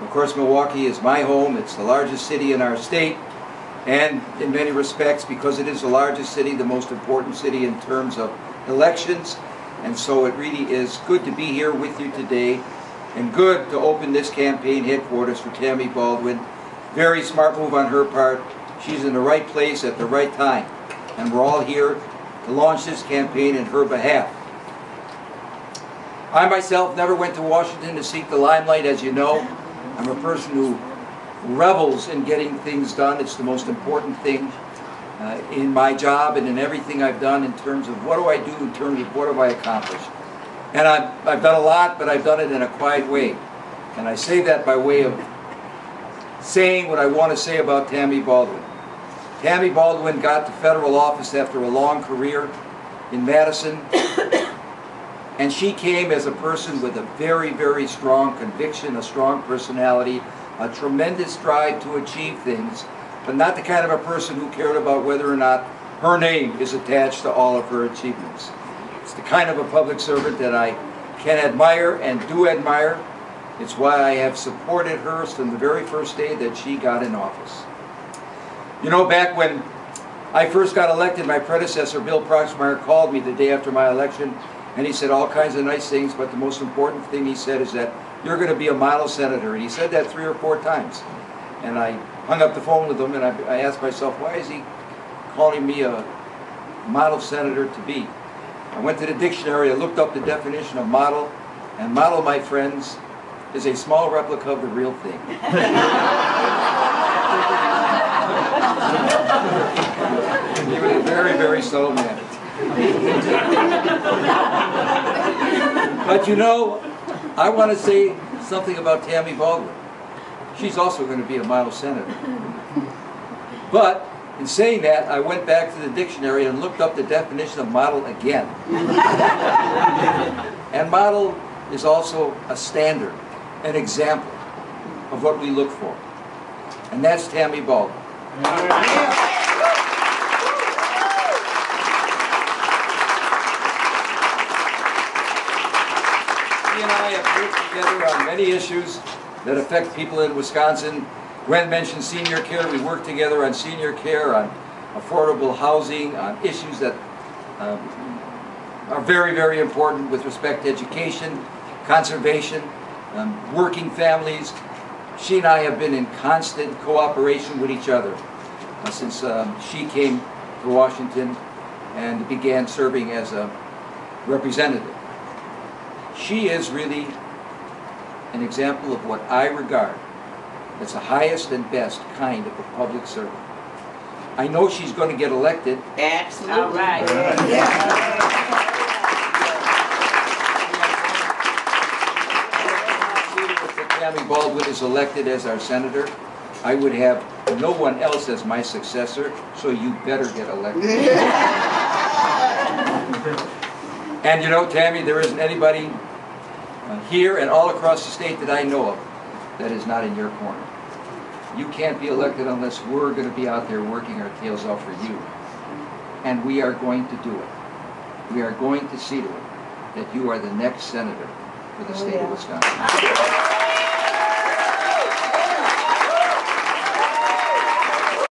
Of course, Milwaukee is my home. It's the largest city in our state, and in many respects, because it is the largest city, the most important city in terms of elections. And so it really is good to be here with you today, and good to open this campaign headquarters for Tammy Baldwin. Very smart move on her part. She's in the right place at the right time, and we're all here to launch this campaign in her behalf. I myself never went to Washington to seek the limelight, as you know. I'm a person who revels in getting things done. It's the most important thing in my job and in everything I've done in terms of what do I do, in terms of what have I accomplished. And I've done a lot, but I've done it in a quiet way. And I say that by way of saying what I want to say about Tammy Baldwin. Tammy Baldwin got to federal office after a long career in Madison, and she came as a person with a very, very strong conviction, a strong personality, a tremendous drive to achieve things, but not the kind of a person who cared about whether or not her name is attached to all of her achievements. It's the kind of a public servant that I can admire and do admire. It's why I have supported her from the very first day that she got in office. You know, back when I first got elected, my predecessor, Bill Proxmire, called me the day after my election, and he said all kinds of nice things, but the most important thing he said is that you're going to be a model senator. And he said that 3 or 4 times. And I hung up the phone with him, and I asked myself, why is he calling me a model senator to be? I went to the dictionary, I looked up the definition of model, and model, my friends, is a small replica of the real thing. He was a very, very subtle man. But you know, I want to say something about Tammy Baldwin. She's also going to be a model senator. But in saying that, I went back to the dictionary and looked up the definition of model again. And model is also a standard, an example of what we look for. And that's Tammy Baldwin. She and I have worked together on many issues that affect people in Wisconsin. Gwen mentioned senior care. We work together on senior care, on affordable housing, on issues that are very, very important with respect to education, conservation, working families. She and I have been in constant cooperation with each other since she came to Washington and began serving as a representative. She is really an example of what I regard as the highest and best kind of a public servant. I know she's going to get elected. Absolutely. All right. If Tammy Baldwin is elected as our senator, I would have no one else as my successor, so you better get elected. And you know, Tammy, there isn't anybody here and all across the state that I know of that is not in your corner. You can't be elected unless we're going to be out there working our tails off for you. And we are going to do it. We are going to see to it that you are the next senator for the state of Wisconsin.